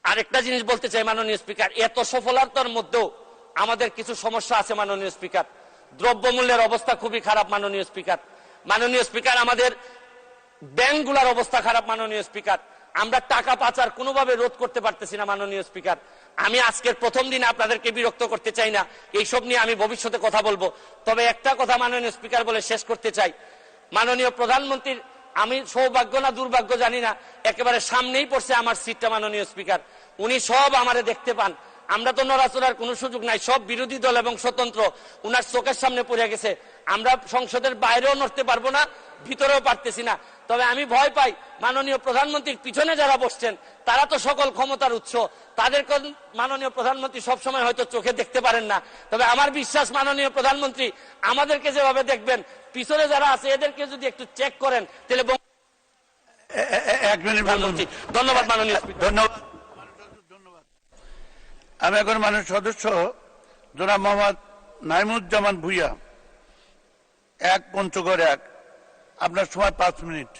আরেকটা জিনিস বলতে চাই মাননীয় স্পিকার, এত সফলতার মধ্যেও আমাদের কিছু সমস্যা আছে মাননীয় স্পিকার। দ্রব্যমূল্যের অবস্থা খুবই খারাপ মাননীয় স্পিকার। মাননীয় স্পিকার, আমাদের ব্যাংকগুলোর অবস্থা খারাপ মাননীয় স্পিকার। আমরা টাকা পাচার কোনোভাবে রোধ করতে পারতেছি না মাননীয় স্পিকার। আমি আজকের প্রথম দিনে আপনাদেরকে বিরক্ত করতে চাই না, এইসব নিয়ে আমি ভবিষ্যতে কথা বলবো। তবে একটা কথা মাননীয় স্পিকার বলে শেষ করতে চাই, মাননীয় প্রধানমন্ত্রীর, আমি সৌভাগ্য না দুর্ভাগ্য জানি না, একেবারে সামনেই পড়ছে আমার সিটটা মাননীয় স্পিকার। উনি সব আমারে দেখতে পান, আমরা তো নড়াচড়ার কোনো সুযোগ নাই, সব বিরোধী দল এবং স্বতন্ত্র উনার চোখের সামনে পড়ে গেছে। আমরা সংসদের বাইরেও নড়তে পারবো না, ভিতরেও পারতেছি না। তবে আমি ভয় পাই, মাননীয় প্রধানমন্ত্রীর পিছনে যারা বসছেন তারা তো সকল ক্ষমতার উৎস, তাদেরকে মাননীয় প্রধানমন্ত্রী সবসময় হয়তো চোখে দেখতে পারেন না। তবে আমার বিশ্বাস মাননীয় প্রধানমন্ত্রী আমাদেরকে যেভাবে দেখবেন, পিছনে যারা আছে এদেরকে যদি একটু চেক করেন তাহলে। এক মিনিট, ধন্যবাদ মাননীয় স্পিকার। ধন্যবাদ। আমি এখন মাননীয় সদস্য জনাব মোহাম্মদ নাইমুজ্জামান ভুইয়া, 1 পঞ্চগড় 1, আপনার সময় 5 মিনিট।